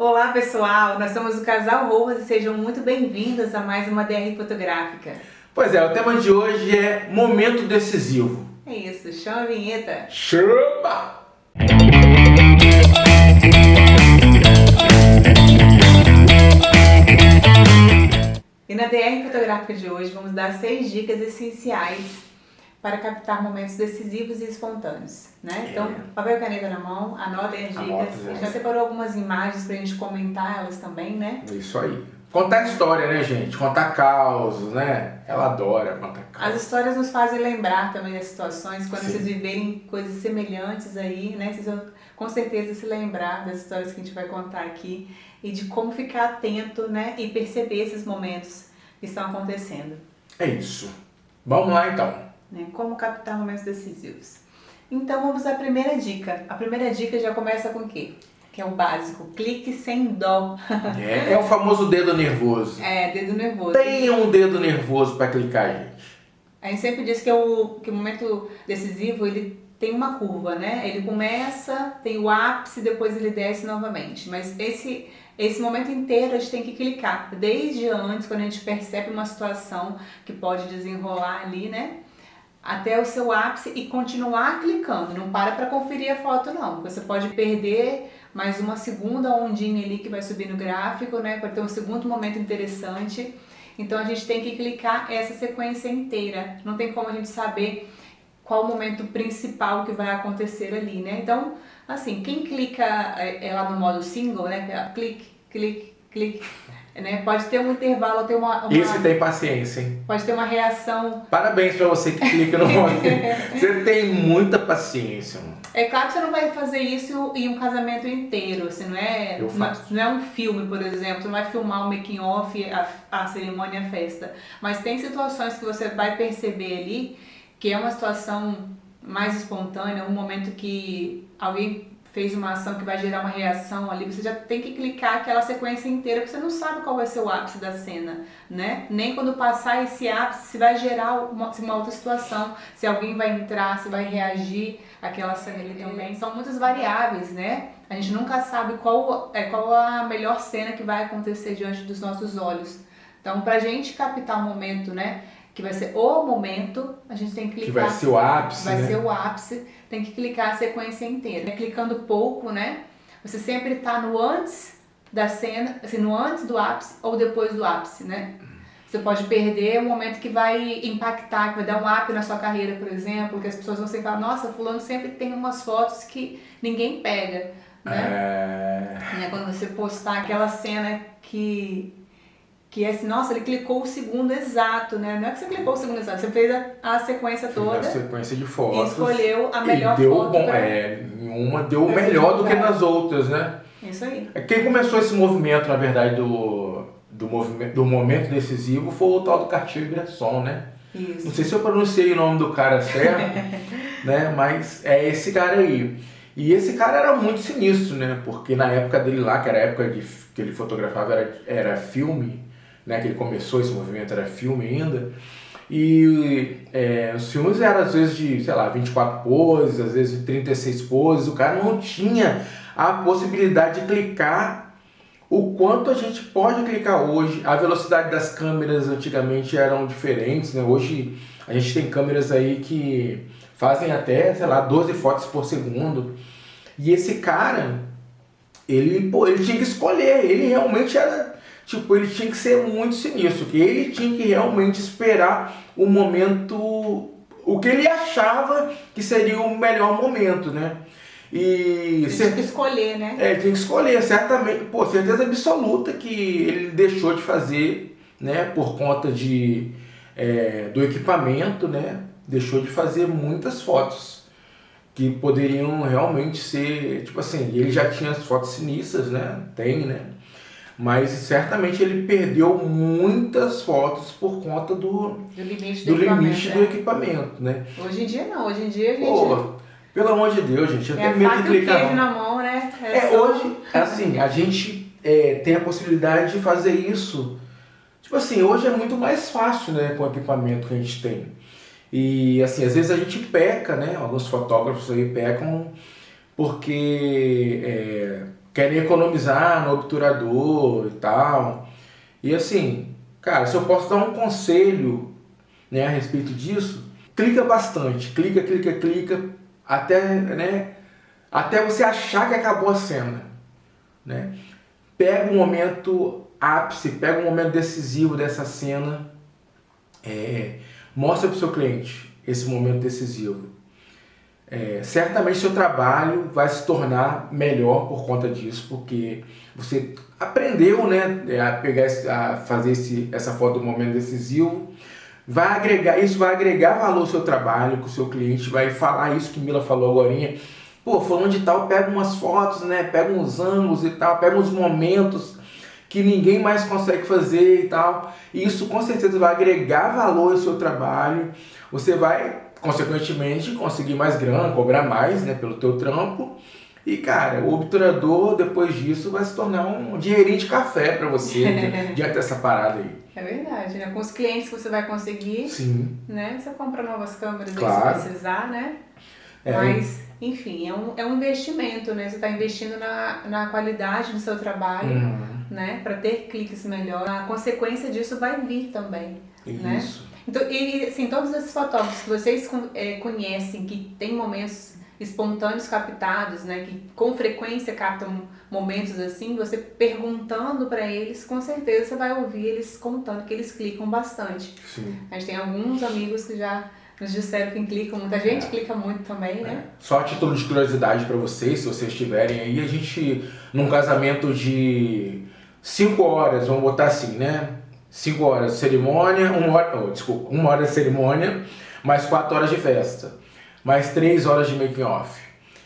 Olá pessoal, nós somos o Casal Rojas e sejam muito bem-vindos a mais uma DR Fotográfica. Pois é, o tema de hoje é momento decisivo. É isso, chama a vinheta. Chama! E na DR Fotográfica de hoje vamos dar 6 dicas essenciais para captar momentos decisivos e espontâneos, né? Então, papel e caneta na mão, anotem as dicas. A gente já separou algumas imagens pra gente comentar elas também, né? Isso aí. Contar história, né, gente? Contar causos, né? Ela adora contar causos. As histórias nos fazem lembrar também das situações, quando vocês viverem coisas semelhantes aí, né? Vocês vão com certeza se lembrar das histórias que a gente vai contar aqui e de como ficar atento, né? E perceber esses momentos que estão acontecendo. É isso. Vamos lá, então. Como captar momentos decisivos. Então vamos à primeira dica. A primeira dica já começa com o quê? Que é o básico, clique sem dó. É o famoso dedo nervoso. É, dedo nervoso. Tenha um dedo nervoso para clicar, gente. A gente sempre diz que o momento decisivo, ele tem uma curva, né? Ele começa, tem o ápice, depois ele desce novamente. Mas esse momento inteiro a gente tem que clicar. Desde antes, quando a gente percebe uma situação que pode desenrolar ali, né? Até o seu ápice e continuar clicando. Não para conferir a foto, não. Você pode perder mais uma segunda ondinha ali que vai subir no gráfico, né? Para ter um segundo momento interessante. Então a gente tem que clicar essa sequência inteira. Não tem como a gente saber qual o momento principal que vai acontecer ali, né? Então, assim, quem clica lá no modo single, né? Clique, clique, clique. Né? Pode ter um intervalo, ter uma... Esse tem paciência, hein? Pode ter uma reação. Parabéns pra você que clica no modo. Você tem muita paciência, mano. É claro que você não vai fazer isso em um casamento inteiro, assim, não é um filme, por exemplo, você não vai filmar o making off, a cerimônia, a festa. Mas tem situações que você vai perceber ali que é uma situação mais espontânea, um momento que alguém fez uma ação que vai gerar uma reação ali, você já tem que clicar aquela sequência inteira, porque você não sabe qual vai ser o ápice da cena, né? Nem quando passar esse ápice, se vai gerar uma outra situação, se alguém vai entrar, se vai reagir àquela cena ali também. São muitas variáveis, né? A gente nunca sabe qual a melhor cena que vai acontecer diante dos nossos olhos. Então, pra gente captar o momento, né? Que vai ser o momento, a gente tem que clicar. Que vai ser o ápice, vai ser o ápice, tem que clicar a sequência inteira. Clicando pouco, né? Você sempre tá no antes da cena, assim, no antes do ápice ou depois do ápice, né? Você pode perder um momento que vai impactar, que vai dar um up na sua carreira, por exemplo, que as pessoas vão sempre falar, nossa, fulano sempre tem umas fotos que ninguém pega, né? Quando você postar aquela cena que é assim, nossa, ele clicou o segundo exato, né? Não é que você clicou o segundo exato, você fez a sequência toda. A sequência de fotos. E escolheu a melhor deu foto. uma deu melhor do que nas outras, né? Isso aí. Quem começou esse movimento, na verdade, do momento decisivo foi o tal do Cartier-Bresson, né? Isso. Não sei se eu pronunciei o nome do cara certo, né? Mas é esse cara aí. E esse cara era muito sinistro, né? Porque na época dele lá, que era a época que ele fotografava, era filme, né, que ele começou esse movimento, era filme ainda, e os filmes eram às vezes de, sei lá, 24 poses, às vezes de 36 poses, o cara não tinha a possibilidade de clicar o quanto a gente pode clicar hoje. A velocidade das câmeras antigamente eram diferentes, né? Hoje a gente tem câmeras aí que fazem até, sei lá, 12 fotos por segundo, e esse cara, ele tinha que escolher, ele realmente era... Tipo, ele tinha que ser muito sinistro, que ele tinha que realmente esperar o momento, o que ele achava que seria o melhor momento, né? E tinha que escolher, né? Tinha que escolher, certamente, certeza absoluta que ele deixou de fazer, né, por conta do equipamento, né? Deixou de fazer muitas fotos que poderiam realmente ser, tipo assim, ele já tinha as fotos sinistras, né? Tem, né? Mas certamente ele perdeu muitas fotos por conta do limite do equipamento, né? Hoje em dia não, hoje em dia a gente... pelo amor de Deus, gente, eu tenho medo de clicar. Queijo na mão, né? Hoje, assim, a gente tem a possibilidade de fazer isso. Tipo assim, hoje é muito mais fácil, né, com o equipamento que a gente tem. E assim, às vezes a gente peca, né? Alguns fotógrafos aí pecam porque querem economizar no obturador e tal. E assim, cara, se eu posso dar um conselho, né, a respeito disso, clica bastante, clica, até, né, até você achar que acabou a cena, né? Pega um momento ápice, pega um momento decisivo dessa cena, mostra para o seu cliente esse momento decisivo. Certamente seu trabalho vai se tornar melhor por conta disso, porque você aprendeu, né, a fazer essa foto do momento decisivo. Isso vai agregar valor ao seu trabalho, com o seu cliente, vai falar isso que Mila falou agorinha. Pô, fulano de tal pega umas fotos, né, pega uns ângulos e tal, pega uns momentos que ninguém mais consegue fazer e tal. E isso com certeza vai agregar valor ao seu trabalho. Você vai, consequentemente, conseguir mais grana, cobrar mais, né, pelo teu trampo. E, cara, o obturador, depois disso, vai se tornar um dinheirinho de café para você, diante dessa parada aí. É verdade, né? Com os clientes que você vai conseguir, Sim. Né? Você compra novas câmeras Claro. aí se precisar, né? Mas, enfim, é um investimento, né? Você está investindo na qualidade do seu trabalho, né? Para ter cliques melhor. A consequência disso vai vir também, né? Isso. Então, e, assim, todos esses fotógrafos que vocês conhecem, que tem momentos espontâneos captados, né? Que com frequência captam momentos assim, você perguntando para eles, com certeza você vai ouvir eles contando que eles clicam bastante. Sim. A gente tem alguns amigos que já nos disseram que clicam, muita gente clica muito também, né? Só a título de curiosidade para vocês, se vocês tiverem aí, a gente, num casamento de 5 horas, vamos botar assim, né? 5 horas de cerimônia, 1 hora de cerimônia, mais 4 horas de festa, mais 3 horas de making off.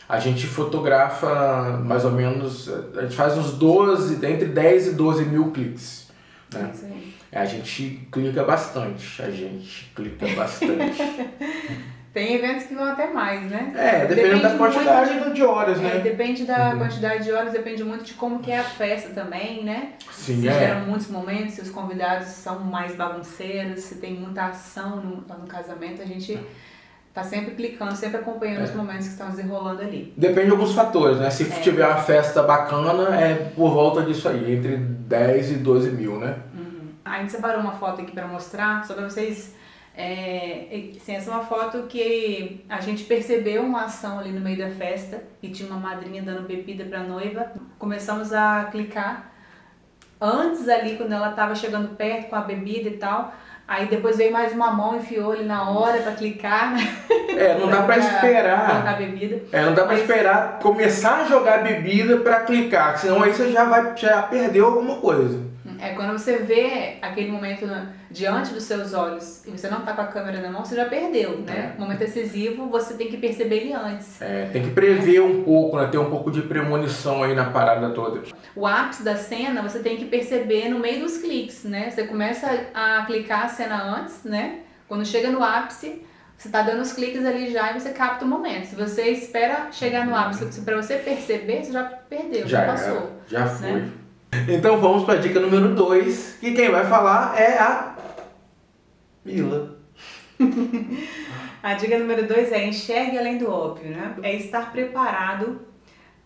A gente fotografa mais ou menos, a gente faz uns 12, entre 10 e 12 mil cliques, né? Sim. A gente clica bastante, Tem eventos que vão até mais, né? Depende da quantidade de horas, né? Depende da quantidade de horas, depende muito de como que é a festa também, né? Sim, se geram muitos momentos, se os convidados são mais bagunceiros, se tem muita ação no casamento, a gente tá sempre clicando, sempre acompanhando os momentos que estão desenrolando ali. Depende de alguns fatores, né? Se tiver uma festa bacana, é por volta disso aí, entre 10 e 12 mil, né? A gente separou uma foto aqui para mostrar, só para vocês. Assim, essa é uma foto que a gente percebeu uma ação ali no meio da festa e tinha uma madrinha dando bebida para a noiva. Começamos a clicar antes ali, quando ela estava chegando perto com a bebida e tal. Aí depois veio mais uma mão e enfiou ali na hora para clicar, né? Não dá para esperar. Colocar a bebida. Não dá para esperar começar a jogar bebida para clicar, senão aí você já perdeu alguma coisa. Quando você vê aquele momento diante dos seus olhos e você não tá com a câmera na mão, você já perdeu, né? Momento decisivo, você tem que perceber ele antes. Tem que prever um pouco, né? Ter um pouco de premonição aí na parada toda. O ápice da cena você tem que perceber no meio dos cliques, né? Você começa a clicar a cena antes, né? Quando chega no ápice, você tá dando os cliques ali já e você capta o momento. Se você espera chegar no ápice para você perceber, você já perdeu, já passou. Já foi. Né? Então vamos para a dica número 2, que quem vai falar é a Mila. A dica número 2 é enxergue além do óbvio, né? É estar preparado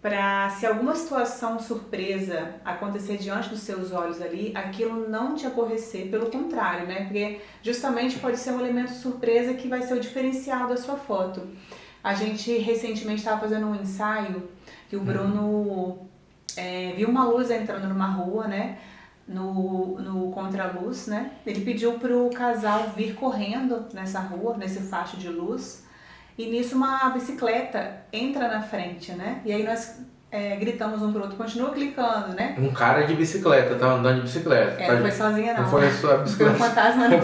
para, se alguma situação surpresa acontecer diante dos seus olhos ali, aquilo não te aborrecer, pelo contrário, né? Porque justamente pode ser um elemento surpresa que vai ser o diferencial da sua foto. A gente recentemente estava fazendo um ensaio que o Bruno viu uma luz entrando numa rua, né? No contraluz, né? Ele pediu pro casal vir correndo nessa rua, nesse facho de luz. E nisso uma bicicleta entra na frente, né? E aí nós gritamos um pro outro, continua clicando, né? Um cara de bicicleta, tá andando de bicicleta. Não foi sozinha não. Não foi a sua bicicleta. Não foi um fantasma não.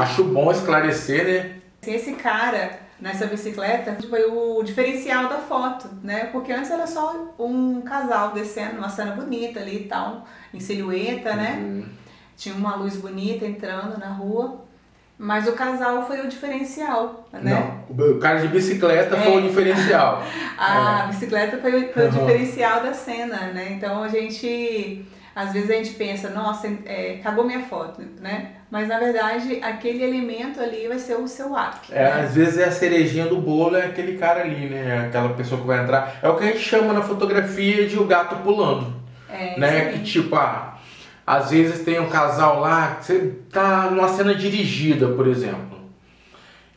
Acho bom esclarecer, né? Esse cara nessa bicicleta foi o diferencial da foto, né? Porque antes era só um casal descendo, uma cena bonita ali e tal, em silhueta, né? Tinha uma luz bonita entrando na rua, mas o casal foi o diferencial, né? Não, o cara de bicicleta foi o diferencial. A bicicleta foi o diferencial da cena, né? Então às vezes a gente pensa, nossa, cagou minha foto, né? Mas na verdade, aquele elemento ali vai ser o seu app. Às vezes é a cerejinha do bolo, é aquele cara ali, né? Aquela pessoa que vai entrar. É o que a gente chama na fotografia de o gato pulando. Né? Que tipo, às vezes tem um casal lá, que você tá numa cena dirigida, por exemplo.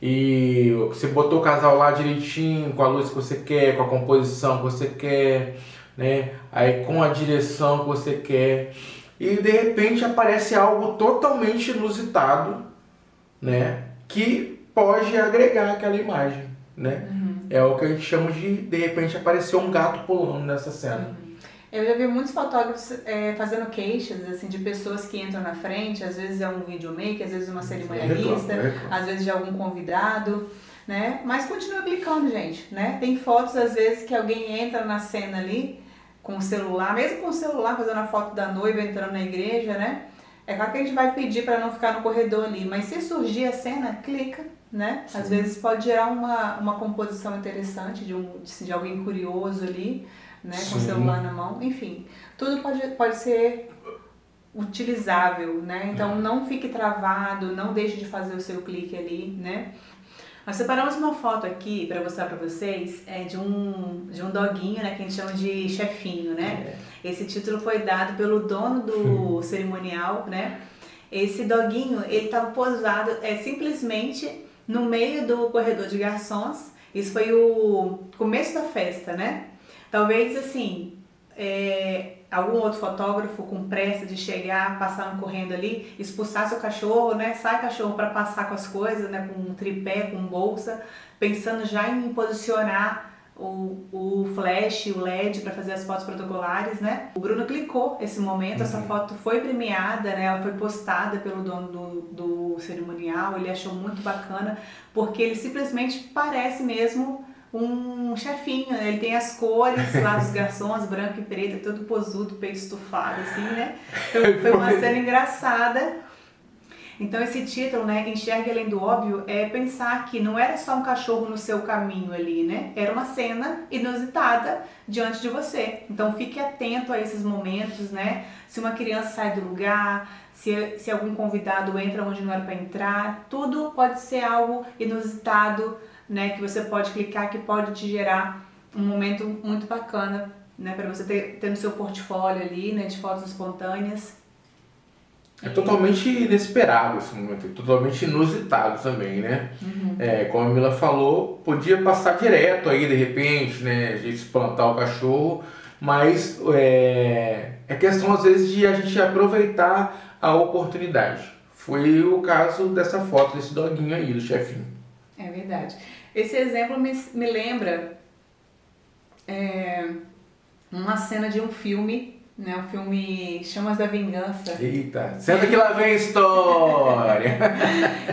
E você botou o casal lá direitinho, com a luz que você quer, com a composição que você quer, né? Aí com a direção que você quer. E de repente aparece algo totalmente inusitado, né? Que pode agregar aquela imagem, né? É o que a gente chama de repente aparecer um gato pulando nessa cena. Eu já vi muitos fotógrafos fazendo queixas, assim, de pessoas que entram na frente, às vezes é um videomaker, às vezes uma cerimonialista, às vezes de algum convidado, né? Mas continua clicando, gente, né? Tem fotos, às vezes, que alguém entra na cena ali com o celular, mesmo com o celular, fazendo a foto da noiva entrando na igreja, né? É claro que a gente vai pedir para não ficar no corredor ali, mas se surgir a cena, clica, né? Sim. Às vezes pode gerar uma composição interessante de alguém curioso ali, né, com o celular na mão, enfim, tudo pode ser utilizável, né? Então não fique travado, não deixe de fazer o seu clique ali, né? Nós separamos uma foto aqui para mostrar para vocês de um doguinho, né, que a gente chama de chefinho, né? Esse título foi dado pelo dono do cerimonial, né? Esse doguinho, ele estava posado simplesmente no meio do corredor de garçons. Isso foi o começo da festa, né? Talvez, assim, algum outro fotógrafo com pressa de chegar, passando correndo ali, expulsar seu cachorro, né? Sai cachorro para passar com as coisas, né? Com um tripé, com bolsa, pensando já em posicionar o flash, o LED para fazer as fotos protocolares, né? O Bruno clicou esse momento, essa foto foi premiada, né? Ela foi postada pelo dono do cerimonial, ele achou muito bacana, porque ele simplesmente parece mesmo um chefinho, né? Ele tem as cores lá dos garçons, branco e preto, todo posudo, peito estufado, assim, né? Então, foi uma cena engraçada. Então esse título, né, Enxergue Além do Óbvio, é pensar que não era só um cachorro no seu caminho ali, né? Era uma cena inusitada diante de você. Então fique atento a esses momentos, né? Se uma criança sai do lugar, se algum convidado entra onde não era para entrar, tudo pode ser algo inusitado, né, que você pode clicar, que pode te gerar um momento muito bacana, né, para você ter no seu portfólio ali, né, de fotos espontâneas. É totalmente inesperado esse momento, totalmente inusitado também, né? Como a Mila falou, podia passar direto aí de repente, né, a gente espantar o cachorro, mas é questão às vezes de a gente aproveitar a oportunidade. Foi o caso dessa foto, desse doguinho aí, do chefinho. É verdade. Esse exemplo me lembra uma cena de um filme, né? O filme Chamas da Vingança. Eita, senta que lá vem a história!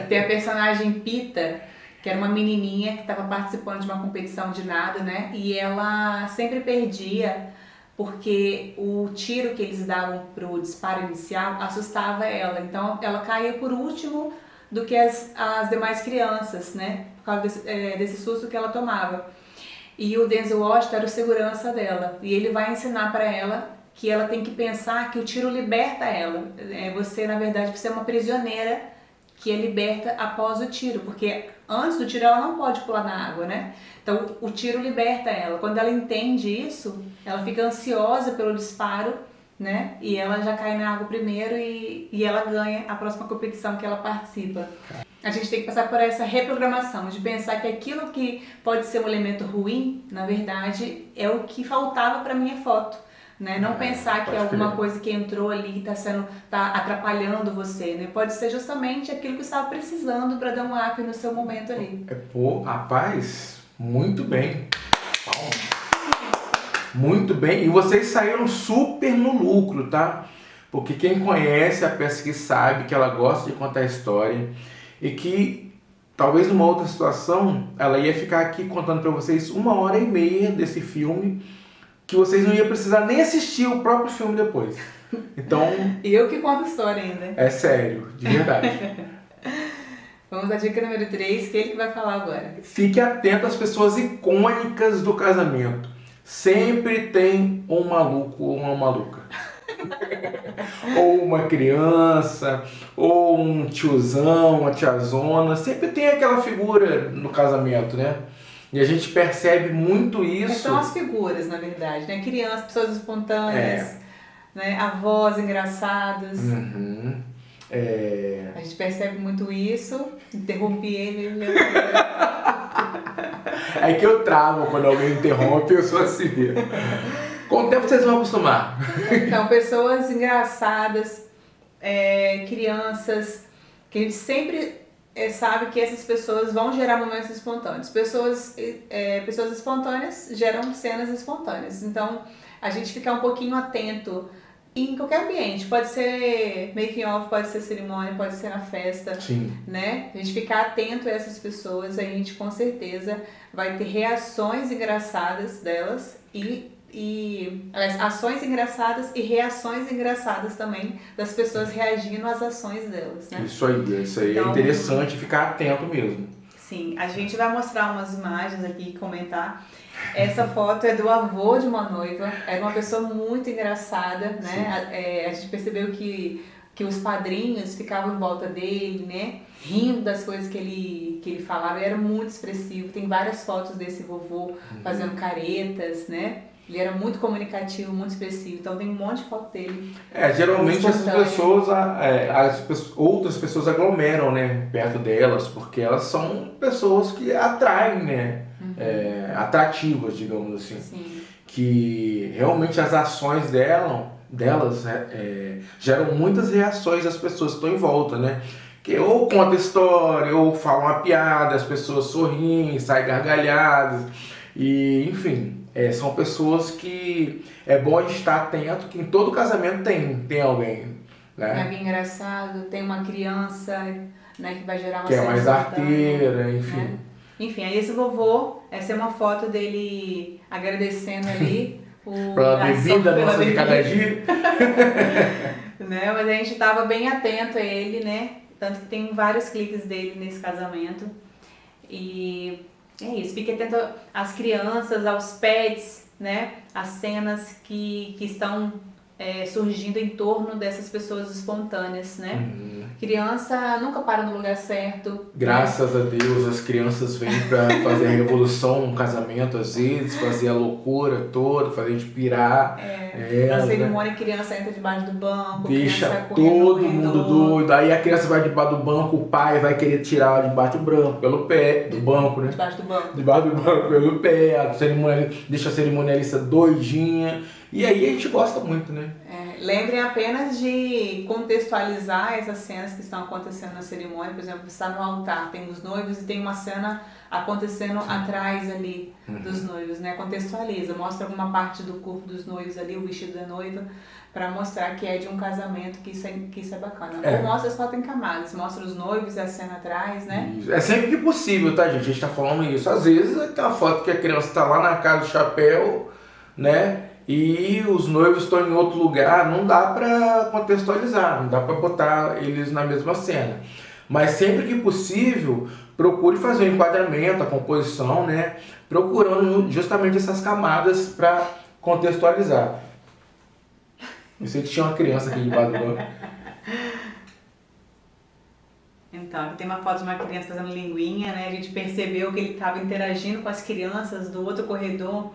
Tem a personagem Pita, que era uma menininha que estava participando de uma competição de nado, né? E ela sempre perdia porque o tiro que eles davam pro disparo inicial assustava ela. Então ela caía por último do que as demais crianças, né? Por causa desse susto que ela tomava. E o Denzel Washington era o segurança dela. E ele vai ensinar para ela que ela tem que pensar que o tiro liberta ela. Você, na verdade, você é uma prisioneira que é liberta após o tiro. Porque antes do tiro ela não pode pular na água, né? Então o tiro liberta ela. Quando ela entende isso, ela fica ansiosa pelo disparo, né? E ela já cai na água primeiro e ela ganha a próxima competição que ela participa. A gente tem que passar por essa reprogramação de pensar que aquilo que pode ser um elemento ruim, na verdade, é o que faltava para minha foto, né? Não pensar que é alguma coisa que entrou ali e tá atrapalhando você, né? Pode ser justamente aquilo que você estava precisando para dar um up no seu momento ali. Pô, rapaz, muito bem. Palmas. Muito bem, e vocês saíram super no lucro, tá? Porque quem conhece a Pesqui sabe que ela gosta de contar história e que talvez numa outra situação ela ia ficar aqui contando pra vocês 1h30 desse filme que vocês não iam precisar nem assistir o próprio filme depois. Então... E eu que conto a história ainda. É sério, de verdade. Vamos à dica número 3, que é ele que vai falar agora. Fique atento às pessoas icônicas do casamento. Sempre tem um maluco ou uma maluca. ou uma criança, ou um tiozão, uma tiazona, sempre tem aquela figura no casamento, né? E a gente percebe muito isso. São as figuras, na verdade, né? Crianças, pessoas espontâneas, né? Avós engraçados. Uhum. A gente percebe muito isso. Interrompi ele. É que eu travo quando alguém interrompe, eu sou assim. Com o tempo vocês vão acostumar. Então, pessoas engraçadas, crianças, que a gente sempre sabe que essas pessoas vão gerar momentos espontâneos. Pessoas espontâneas geram cenas espontâneas. Então, a gente ficar um pouquinho atento em qualquer ambiente. Pode ser making off, pode ser cerimônia, pode ser na festa. Sim. Né? A gente ficar atento a essas pessoas, a gente com certeza vai ter reações engraçadas delas ações engraçadas e reações engraçadas também das pessoas reagindo às ações delas, né? Isso aí então, é interessante ficar atento mesmo. Sim, a gente vai mostrar umas imagens aqui e comentar. Essa foto é do avô de uma noiva, era uma pessoa muito engraçada, né? A gente percebeu que os padrinhos ficavam em volta dele, né? Rindo das coisas que ele falava, ele era muito expressivo. Tem várias fotos desse vovô fazendo caretas, né? Ele era muito comunicativo, muito expressivo, então tem um monte de foto dele. Geralmente essas pessoas, outras pessoas aglomeram, né, perto delas, porque elas são pessoas que atraem, né, atrativas, digamos assim. Sim. Que realmente as ações delas geram muitas reações das pessoas que estão em volta, né? Que ou conta história, ou fala uma piada, as pessoas sorriem, saem gargalhadas, e enfim... são pessoas que é bom estar atento, que em todo casamento tem alguém, né? Tem alguém engraçado, tem uma criança, né, que vai gerar uma que é mais arteira, enfim. Né? Enfim, aí esse vovô, essa é uma foto dele agradecendo ali pela bebida nossa de cada dia. Né? Mas a gente estava bem atento a ele, né? Tanto que tem vários cliques dele nesse casamento. E... é isso, fique atento às crianças, aos pets, né? As cenas que estão surgindo em torno dessas pessoas espontâneas, né? Criança nunca para no lugar certo. Graças a Deus as crianças vêm para fazer a revolução no casamento, às vezes, fazer a loucura toda, fazer a gente pirar. Na cerimônia, a criança entra debaixo do banco, deixa todo mundo doido. Aí a criança vai debaixo do banco, o pai vai querer tirar debaixo do banco, pelo pé, do banco, né? Debaixo do banco. Debaixo do banco, pelo pé. Deixa a cerimonialista doidinha. E aí a gente gosta muito, né? Lembrem apenas de contextualizar essas cenas que estão acontecendo na cerimônia. Por exemplo, está no altar, tem os noivos e tem uma cena acontecendo atrás ali dos noivos, né? Contextualiza, mostra alguma parte do corpo dos noivos ali, o vestido da noiva, para mostrar que é de um casamento, que isso é bacana. Ou mostra só tem camadas, mostra os noivos e a cena atrás, né? Isso. É sempre que possível, tá, gente? A gente tá falando isso. Às vezes tem uma foto que a criança tá lá na casa do chapéu, né? E os noivos estão em outro lugar, não dá para contextualizar, não dá para botar eles na mesma cena. Mas sempre que possível, procure fazer o enquadramento, a composição, né? Procurando justamente essas camadas para contextualizar. Eu sei que tinha uma criança aqui debaixo do banco. Então, tem uma foto de uma criança fazendo linguinha, né? A gente percebeu que ele estava interagindo com as crianças do outro corredor,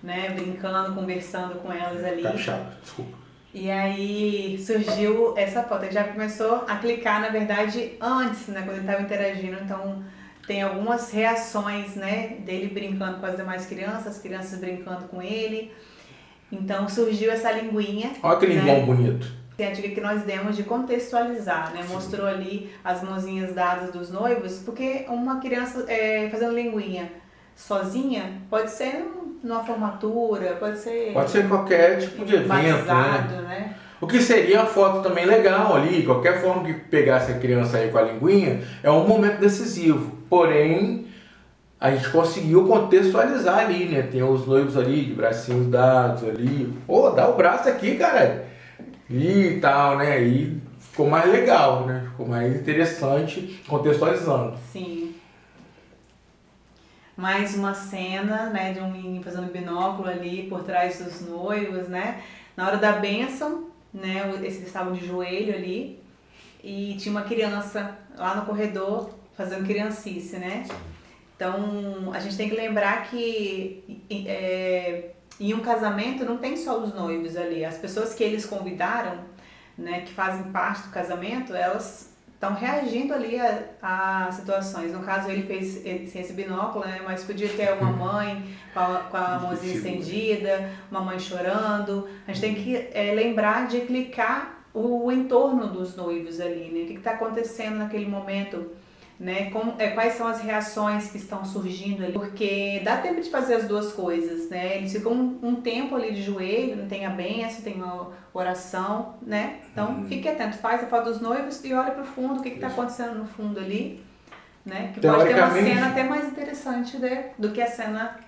né, brincando, conversando com elas ali. Capixaba, desculpa. E aí surgiu essa foto. Ele já começou a clicar, na verdade, antes, né, quando ele estava interagindo. Então, tem algumas reações, né, dele brincando com as demais crianças, as crianças brincando com ele. Então, surgiu essa linguinha. Olha que linguão bonito. É a dica que nós demos de contextualizar, né? Mostrou ali as mãozinhas dadas dos noivos, porque uma criança fazendo linguinha sozinha pode ser numa formatura, pode ser qualquer tipo de evento, né? O que seria uma foto também legal ali, qualquer forma que pegasse a criança aí com a linguinha, é um momento decisivo. Porém, a gente conseguiu contextualizar ali, né? Tem os noivos ali, de bracinhos dados ali. Dá o braço aqui, cara. E tal, né? E ficou mais legal, né? Ficou mais interessante contextualizando. Sim. Mais uma cena, né, de um menino fazendo binóculo ali por trás dos noivos, né? Na hora da bênção, né? Eles estavam de joelho ali e tinha uma criança lá no corredor fazendo criancice, né? Então, a gente tem que lembrar que em um casamento não tem só os noivos ali. As pessoas que eles convidaram, né, que fazem parte do casamento, elas estão reagindo ali a situações. No caso, ele fez sem esse binóculo, né, mas podia ter uma mãe com a mãozinha estendida, uma mãe chorando. A gente tem que lembrar de clicar o entorno dos noivos ali, né? O que está acontecendo naquele momento, né? Quais são as reações que estão surgindo ali, porque dá tempo de fazer as duas coisas, né? Eles ficam um tempo ali de joelho, tem a bênção, tem uma oração, né? Então fique atento, faz a foto dos noivos e olha para o fundo, o que está acontecendo no fundo ali, né? Que pode ter uma cena até mais interessante, né? Do que a cena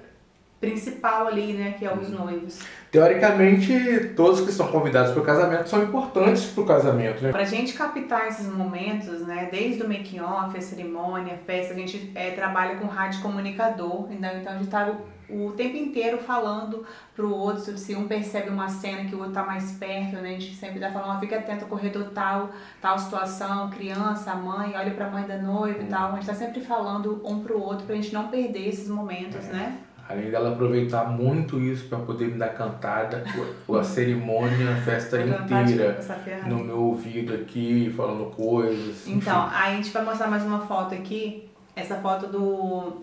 principal ali, né? Que é os noivos. Teoricamente, todos que são convidados para o casamento são importantes para o casamento, né? Pra gente captar esses momentos, né? Desde o making off, a cerimônia, a festa, a gente trabalha com rádio comunicador, então a gente tá o tempo inteiro falando pro outro, se um percebe uma cena que o outro tá mais perto, né? A gente sempre tá falando, fica atento ao corredor tal situação, criança, mãe, olha pra mãe da noiva e tal. A gente tá sempre falando um pro outro pra gente não perder esses momentos, né? Além dela aproveitar muito isso para poder me dar cantada, a cerimônia, a festa inteira no meu ouvido aqui, falando coisas. Então, aí a gente vai mostrar mais uma foto aqui. Essa foto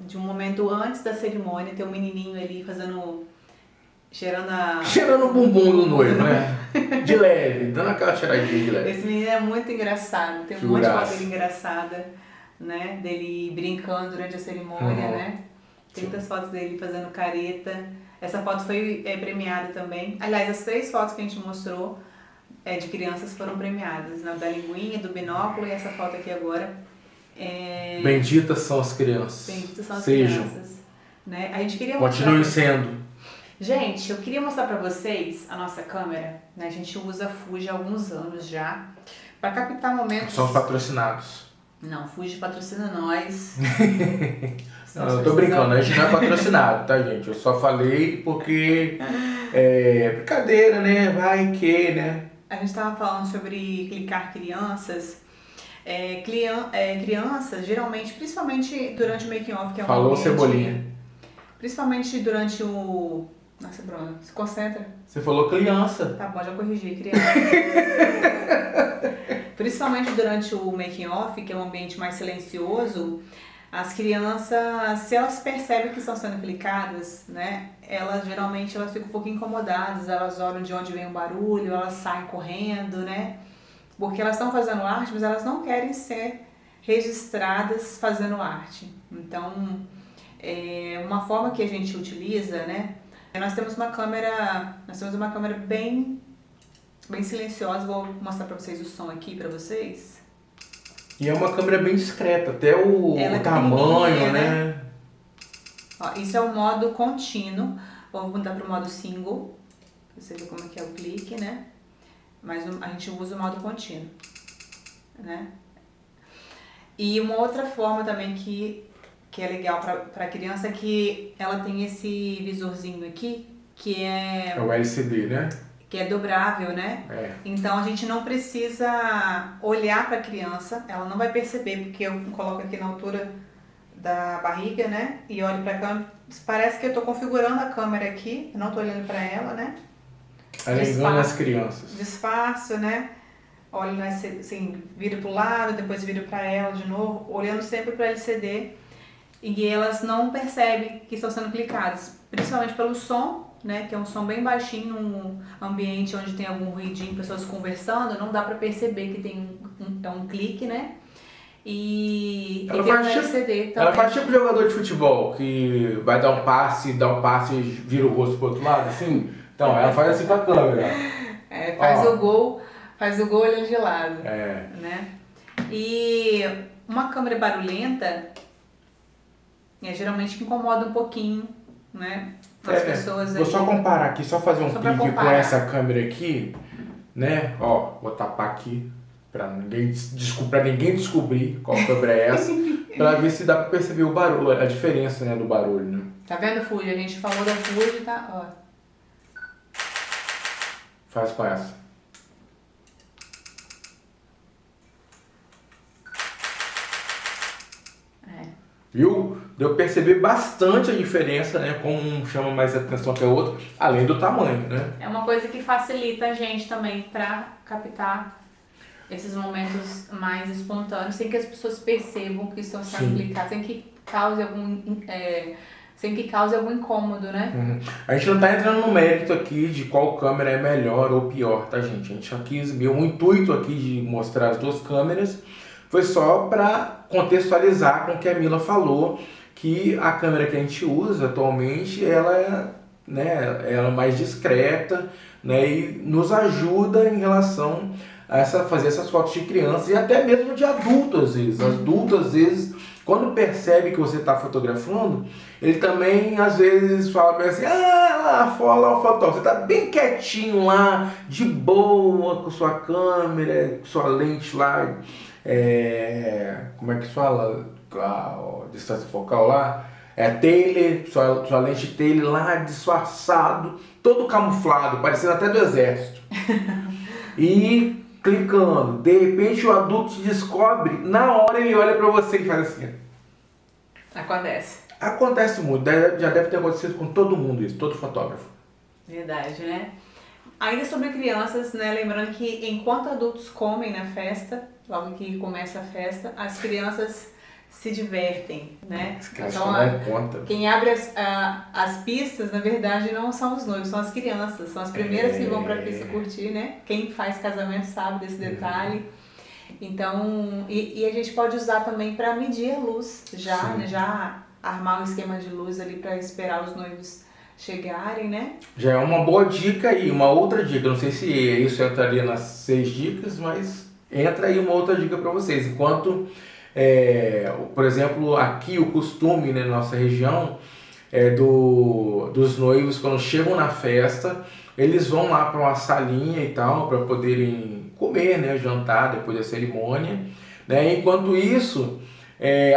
de um momento antes da cerimônia, tem um menininho ali cheirando o bumbum do noivo, né? De leve, dando aquela cheiradinha de leve. Esse menino é muito engraçado, tem um monte de foto dele engraçada, né? Dele brincando durante a cerimônia, né? Tem muitas fotos dele fazendo careta. Essa foto foi premiada também. Aliás, as 3 fotos que a gente mostrou de crianças foram premiadas, né? Da linguinha, do binóculo e essa foto aqui agora. Benditas são as crianças. Benditas são as Sejam. Crianças. Né? A gente queria Continuem sendo. Gente, eu queria mostrar pra vocês a nossa câmera. Né? A gente usa a Fuji há alguns anos já. Pra captar momentos... São patrocinados. Não, Fuji patrocina nós. Não, eu tô brincando, a gente não é patrocinado, tá, gente? Eu só falei porque brincadeira, né? Vai que, né? A gente tava falando sobre clicar crianças. Crianças, geralmente, principalmente durante o making off, que é um Falou ambiente, Cebolinha. Principalmente durante o... Nossa, Bruno, se concentra. Você falou criança. Tá bom, já corrigi, criança. Principalmente durante o making off, que é um ambiente mais silencioso, as crianças, se elas percebem que estão sendo clicadas, né, elas ficam um pouco incomodadas, elas olham de onde vem o barulho, elas saem correndo, né, porque elas estão fazendo arte, mas elas não querem ser registradas fazendo arte. Então, uma forma que a gente utiliza, né, nós temos uma câmera bem silenciosa. Vou mostrar para vocês o som aqui para vocês. E é uma câmera bem discreta, até o tamanho, né? Ó, isso é o modo contínuo. Vou mudar para o modo single, pra você ver como é que é o clique, né? Mas a gente usa o modo contínuo, né? E uma outra forma também que é legal para a criança é que ela tem esse visorzinho aqui, que é o LCD, né? Que é dobrável, né? Então a gente não precisa olhar para a criança, ela não vai perceber, porque eu coloco aqui na altura da barriga, né? E olho para a câmera, parece que eu estou configurando a câmera aqui, eu não estou olhando para ela, né? Engana as crianças. Disfarço, né? Olho assim, viro para o lado, depois viro para ela de novo, olhando sempre para o LCD. E elas não percebem que estão sendo clicadas, principalmente pelo som, né, que é um som bem baixinho num ambiente onde tem algum ruidinho, pessoas conversando, não dá pra perceber que tem um clique, né? E ela faz tipo jogador de futebol, que vai dar um passe e vira o rosto pro outro lado, assim. Então, ela faz assim com a câmera. Faz o gol olhando de lado. Né? E uma câmera barulhenta geralmente incomoda um pouquinho, né? As pessoas vou só comparar aqui, só fazer um clique com essa câmera aqui, né? Ó, vou tapar aqui pra ninguém descobrir qual câmera é essa, pra ver se dá pra perceber o barulho, a diferença, né, do barulho, né? Tá vendo, Fuji? A gente falou da Fuji, tá? Ó. Faz com essa. Viu? Deu perceber bastante a diferença, né? Como um chama mais atenção que o outro, além do tamanho, né? É uma coisa que facilita a gente também para captar esses momentos mais espontâneos, sem que as pessoas percebam que estão sendo clicados, sem que cause algum incômodo, né? Uhum. A gente não está entrando no mérito aqui de qual câmera é melhor ou pior, tá, gente? A gente só quis ver o intuito aqui de mostrar as duas câmeras foi só para contextualizar com o que a Mila falou, que a câmera que a gente usa atualmente, ela é, né, ela é mais discreta, né, e nos ajuda em relação a fazer essas fotos de crianças e até mesmo de adulto às vezes. Adulto às vezes, quando percebe que você está fotografando, ele também às vezes fala bem assim, lá o fotógrafo, você está bem quietinho lá, de boa, com sua câmera, com sua lente lá, como é que se fala? A distância focal lá, tele, sua lente tele lá, disfarçado, todo camuflado, parecendo até do exército. E clicando, de repente o adulto te descobre, na hora ele olha pra você e faz assim. Acontece muito, já deve ter acontecido com todo mundo isso, todo fotógrafo. Verdade, né? Ainda sobre crianças, né? Lembrando que enquanto adultos comem na festa, logo que começa a festa, as crianças se divertem, né? Então, quem abre as pistas, na verdade, não são os noivos, são as crianças, são as primeiras que vão para a pista curtir, né? Quem faz casamento sabe desse detalhe. Então, e a gente pode usar também para medir a luz, né? Já armar um esquema de luz ali para esperar os noivos chegarem, né? Já é uma boa dica aí, uma outra dica. Não sei se isso entraria nas 6 dicas, mas entra aí uma outra dica para vocês. Enquanto, por exemplo, aqui o costume, né, na nossa região dos noivos, quando chegam na festa, eles vão lá para uma salinha e tal, para poderem comer, né, jantar depois da cerimônia, né? Enquanto isso,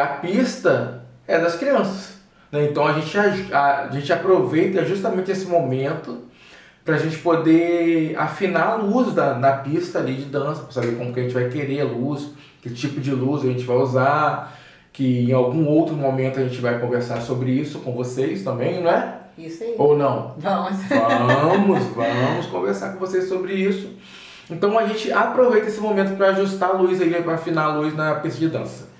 a pista é das crianças, né? Então a gente aproveita justamente esse momento para a gente poder afinar a luz da pista ali de dança, para saber como que a gente vai querer a luz, que tipo de luz a gente vai usar, que em algum outro momento a gente vai conversar sobre isso com vocês também, não é? Isso aí. Ou não? Vamos conversar com vocês sobre isso. Então a gente aproveita esse momento para ajustar a luz aí, para afinar a luz na pista de dança.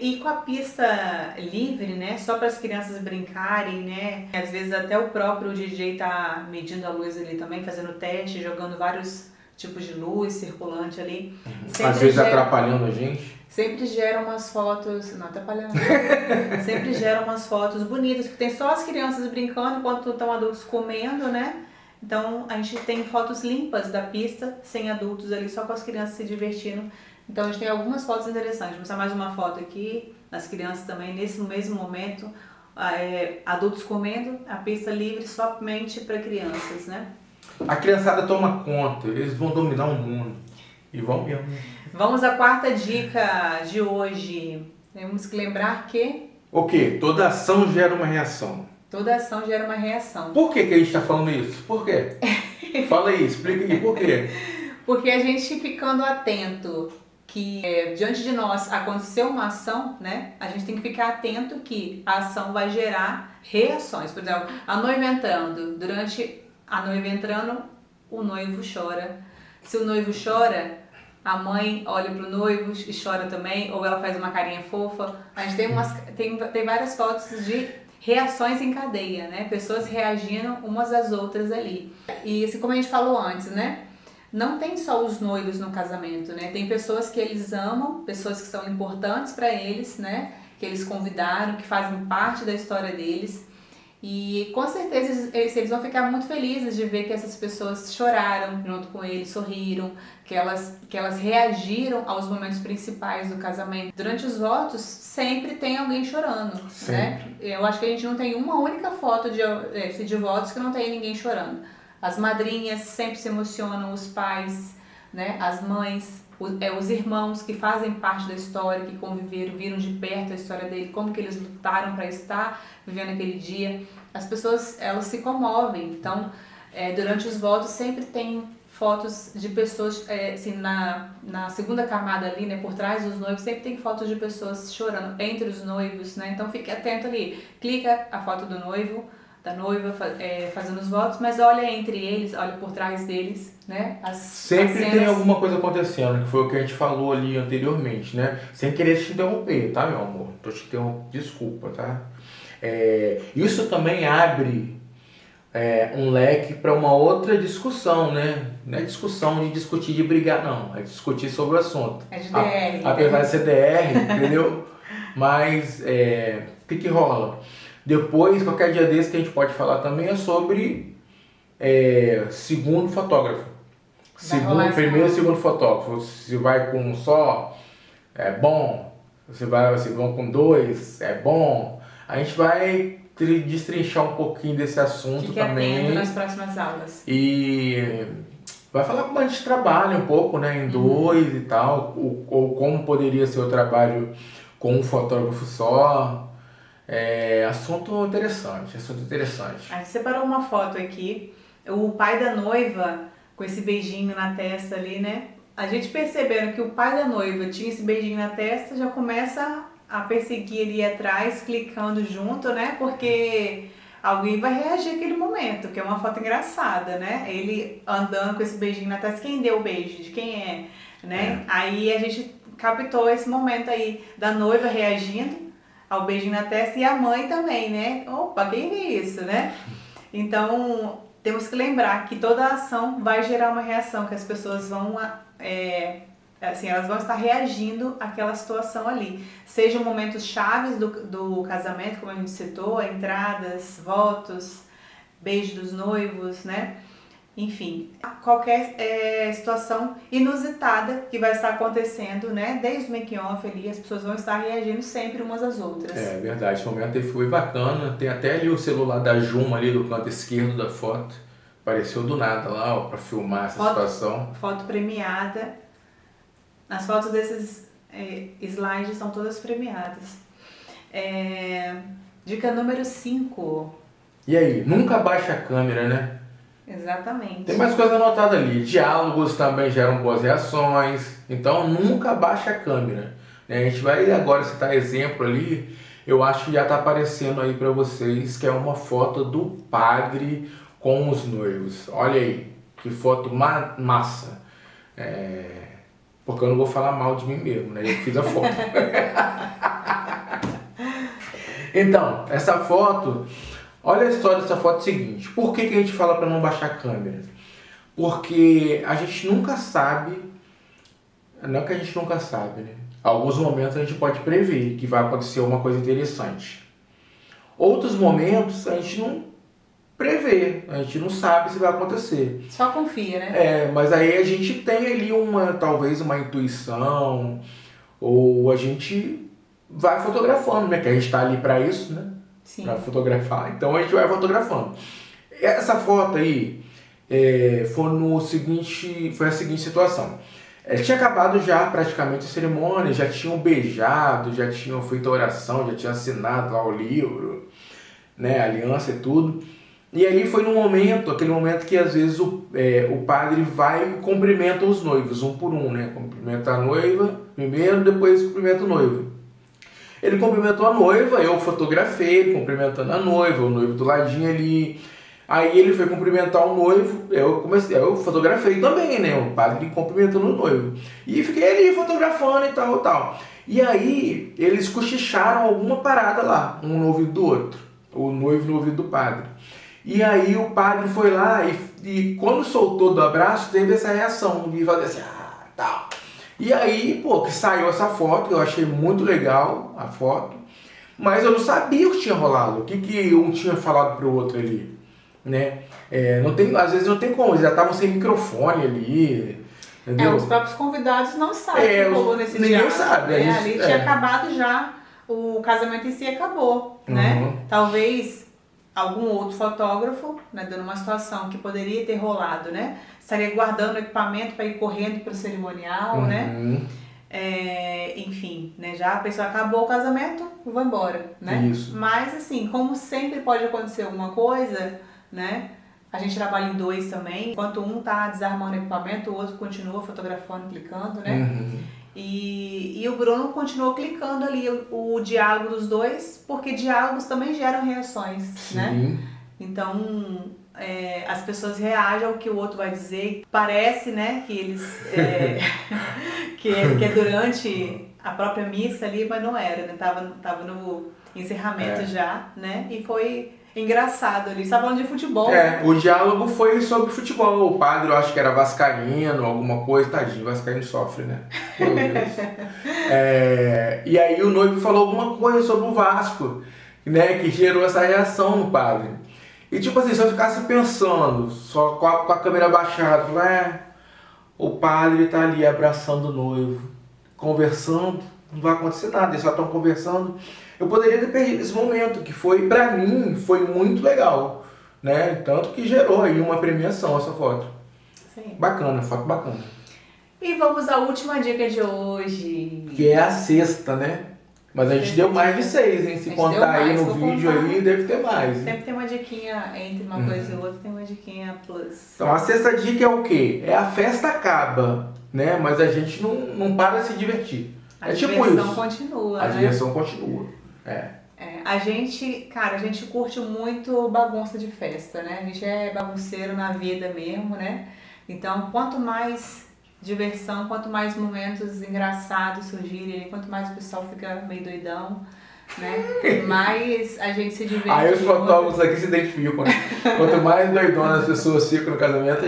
E com a pista livre, né, só para as crianças brincarem, né, às vezes até o próprio DJ tá medindo a luz ali também, fazendo teste, jogando vários tipos de luz circulante ali. Às vezes atrapalhando a gente. Sempre geram umas fotos, não atrapalhando, sempre geram umas fotos bonitas, porque tem só as crianças brincando enquanto estão adultos comendo, né? Então a gente tem fotos limpas da pista, sem adultos ali, só com as crianças se divertindo. Então a gente tem algumas fotos interessantes. Vou mostrar mais uma foto aqui, das crianças também, nesse mesmo momento, adultos comendo, a pista livre somente para crianças, né? A criançada toma conta, eles vão dominar o mundo. E vão mesmo. Vamos à quarta dica de hoje. Temos que lembrar que... O quê? Toda ação gera uma reação. Toda ação gera uma reação. Por que a gente está falando isso? Por quê? Fala aí, explica aí, por quê? Porque a gente ficando atento que diante de nós aconteceu uma ação, né? A gente tem que ficar atento que a ação vai gerar reações. Por exemplo, a noiva entrando. Durante a noiva entrando, o noivo chora. Se o noivo chora, a mãe olha pro noivo e chora também, ou ela faz uma carinha fofa. A gente tem várias fotos de reações em cadeia, né? Pessoas reagindo umas às outras ali. E assim como a gente falou antes, né? Não tem só os noivos no casamento, né? Tem pessoas que eles amam, pessoas que são importantes para eles, né? Que eles convidaram, que fazem parte da história deles. E com certeza eles vão ficar muito felizes de ver que essas pessoas choraram junto com eles, sorriram, que elas reagiram aos momentos principais do casamento. Durante os votos, sempre tem alguém chorando, né? Eu acho que a gente não tem uma única foto de votos que não tenha ninguém chorando. As madrinhas sempre se emocionam, os pais, né? As mães, os irmãos que fazem parte da história, que conviveram, viram de perto a história dele, como que eles lutaram para estar vivendo aquele dia. As pessoas, elas se comovem. Então, durante os votos sempre tem fotos de pessoas, assim, na segunda camada ali, né, por trás dos noivos, sempre tem fotos de pessoas chorando entre os noivos, né? Então fique atento ali, clica a foto do noivo, da noiva fazendo os votos, mas olha entre eles, olha por trás deles, né? Sempre tem alguma coisa acontecendo, que foi o que a gente falou ali anteriormente, né? Sem querer te interromper, tá, meu amor? Tô te interrompendo, desculpa, tá? Isso também abre um leque para uma outra discussão, né? Não é discussão de discutir, de brigar, não. É discutir sobre o assunto. É de DR. Apesar de ser DR, entendeu? Mas o que rola? Depois, qualquer dia desse que a gente pode falar também é sobre segundo fotógrafo. Primeiro e segundo fotógrafo. Se vai com um só, é bom. Se vão com dois, é bom. A gente vai destrinchar um pouquinho desse assunto também. Atento nas próximas aulas. E vai falar como a gente trabalha um pouco, né, em dois e tal, ou como poderia ser o trabalho com um fotógrafo só. Assunto interessante. A gente separou uma foto aqui, o pai da noiva com esse beijinho na testa ali, né? A gente percebendo que o pai da noiva tinha esse beijinho na testa, já começa a perseguir ali atrás, clicando junto, né? Porque alguém vai reagir naquele momento, que é uma foto engraçada, né? Ele andando com esse beijinho na testa, quem deu o beijo? De quem é? Né? Aí a gente captou esse momento aí da noiva reagindo ao beijinho na testa e a mãe também, né? Opa, quem é isso, né? Então, temos que lembrar que toda ação vai gerar uma reação, que as pessoas vão, elas vão estar reagindo àquela situação ali. Sejam momentos chaves do casamento, como a gente citou, entradas, votos, beijo dos noivos, né? Enfim, qualquer situação inusitada que vai estar acontecendo, né? Desde o make-off ali, as pessoas vão estar reagindo sempre umas às outras. É verdade, esse momento foi bacana. Tem até ali o celular da Juma ali do canto esquerdo da foto. Apareceu do nada lá, ó, pra filmar essa situação. Foto premiada. As fotos desses slides são todas premiadas. Dica número 5. E aí, nunca baixa a câmera, né? Exatamente. Tem mais coisa anotada ali. Diálogos também geram boas reações. Então, nunca baixa a câmera. A gente vai agora citar exemplo ali. Eu acho que já está aparecendo aí para vocês, que é uma foto do padre com os noivos. Olha aí, que foto massa. Porque eu não vou falar mal de mim mesmo, né? Eu que fiz a foto. Então, essa foto... Olha a história dessa foto seguinte. Por que a gente fala para não baixar a câmera? Porque a gente nunca sabe... Não é que a gente nunca sabe, né? Alguns momentos a gente pode prever que vai acontecer uma coisa interessante. Outros momentos a gente não prevê, a gente não sabe se vai acontecer. Só confia, né? Mas aí a gente tem ali talvez uma intuição, ou a gente vai fotografando, né? Que a gente está ali para isso, né? Para fotografar, então a gente vai fotografando. Essa foto aí foi a seguinte situação. Tinha acabado já praticamente a cerimônia, já tinham beijado, já tinham feito a oração, já tinham assinado lá o livro, né, a aliança e tudo. E ali foi aquele momento que às vezes o padre vai e cumprimenta os noivos, um por um, né? Cumprimenta a noiva primeiro, depois cumprimenta o noivo. Ele cumprimentou a noiva, eu fotografei ele cumprimentando a noiva, o noivo do ladinho ali. Aí ele foi cumprimentar o noivo, eu fotografei também, né? O padre cumprimentando o noivo. E fiquei ali fotografando e tal. E aí eles cochicharam alguma parada lá, um no ouvido do outro, o noivo no ouvido do padre. E aí o padre foi lá e quando soltou do abraço, teve essa reação de fazer assim, tal. E aí, que saiu essa foto, eu achei muito legal a foto, mas eu não sabia o que tinha rolado, o que um tinha falado pro outro ali, né? Às vezes não tem como, eles já estavam sem microfone ali, entendeu? Os próprios convidados não sabem o que rolou nesse dia. Ninguém sabe. Ali tinha acabado já, o casamento em si acabou, né? Talvez algum outro fotógrafo, né, dando uma situação que poderia ter rolado, né? Estaria guardando o equipamento para ir correndo para o cerimonial, né? Enfim, né? Já a pessoa acabou o casamento, vou embora, né? Isso. Mas assim, como sempre pode acontecer alguma coisa, né? A gente trabalha em dois também. Enquanto um tá desarmando o equipamento, o outro continua fotografando, clicando, né? Uhum. E o Bruno continuou clicando ali o diálogo dos dois, porque diálogos também geram reações, né? Sim. Então, as pessoas reagem ao que o outro vai dizer. Parece, né, que eles... que é durante a própria missa ali, mas não era, né? Tava no encerramento já, né? E foi engraçado ali. Você tava falando de futebol. O diálogo foi sobre futebol. O padre, eu acho que era vascaíno, alguma coisa. Tadinho, vascaíno sofre, né? Meu Deus. E aí o noivo falou alguma coisa sobre o Vasco, né? Que gerou essa reação no padre. E tipo assim, se eu ficasse pensando, só com a câmera baixada, o padre tá ali abraçando o noivo, conversando, não vai acontecer nada, eles só estão conversando. Eu poderia ter perdido esse momento, que foi, pra mim, foi muito legal, né? Tanto que gerou aí uma premiação essa foto. Sim. Bacana, foto bacana. E vamos à última dica de hoje. Que é a sexta, né? Mas a gente deu mais de 6, hein? Se contar aí no vídeo aí, deve ter mais. Sempre tem uma diquinha entre uma coisa e outra, tem uma diquinha plus. Então a sexta dica é o quê? A festa acaba, né? Mas a gente não para de se divertir. A tipo diversão isso. continua, A né? diversão continua. A gente curte muito bagunça de festa, né? A gente é bagunceiro na vida mesmo, né? Então, quanto mais diversão, quanto mais momentos engraçados surgirem, quanto mais o pessoal fica meio doidão, né? Mais a gente se diverte. Aí os fotógrafos aqui se identificam. Quanto mais doidona as pessoas ficam no casamento,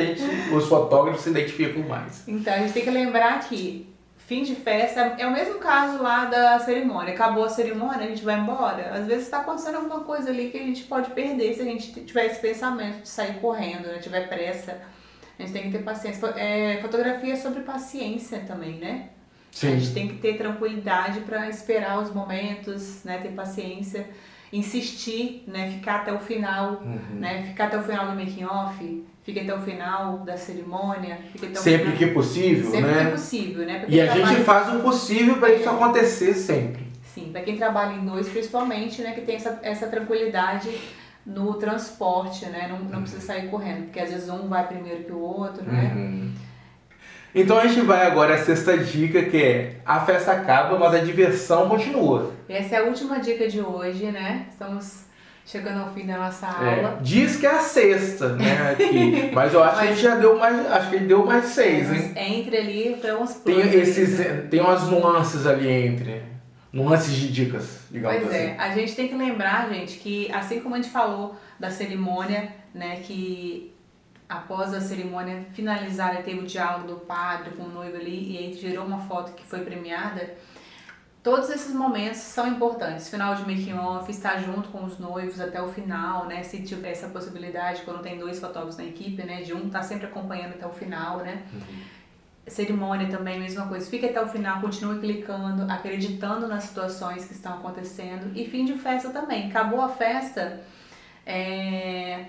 os fotógrafos se identificam mais. Então, a gente tem que lembrar que fim de festa é o mesmo caso lá da cerimônia. Acabou a cerimônia, a gente vai embora. Às vezes está acontecendo alguma coisa ali que a gente pode perder se a gente tiver esse pensamento de sair correndo, né? Tiver pressa. A gente tem que ter paciência. Fotografia é sobre paciência também, né? Sim. A gente tem que ter tranquilidade para esperar os momentos, né? Ter paciência, insistir, né? Ficar até o final, né? Ficar até o final do making off, fica até o final da cerimônia, fica até o sempre final... que possível, sempre né? Sempre que possível, né? E a gente faz o possível para isso acontecer sempre. Sim, para quem trabalha em dois, principalmente, né? Que tem essa tranquilidade no transporte, né? Não precisa sair correndo, porque às vezes um vai primeiro que o outro, né? Então a gente vai agora à sexta dica, que é a festa acaba, mas a diversão continua. Essa é a última dica de hoje, né? Estamos chegando ao fim da nossa aula. Diz que é a sexta, né? Aqui. Mas eu acho que a gente já deu mais. Acho que ele deu mais 6, hein? Entre ali tem uns plus. Tem umas nuances ali entre. Nuances de dicas, digamos pois assim. A gente tem que lembrar, gente, que assim como a gente falou da cerimônia, né? Que após a cerimônia finalizar, teve o diálogo do padre com o noivo ali, e aí gerou uma foto que foi premiada. Todos esses momentos são importantes. Final de making off, estar junto com os noivos até o final, né? Se tiver essa possibilidade, quando tem 2 fotógrafos na equipe, né? De um estar sempre acompanhando até o final, né? Cerimônia também, mesma coisa. Fique até o final, continue clicando, acreditando nas situações que estão acontecendo. E fim de festa também. Acabou a festa,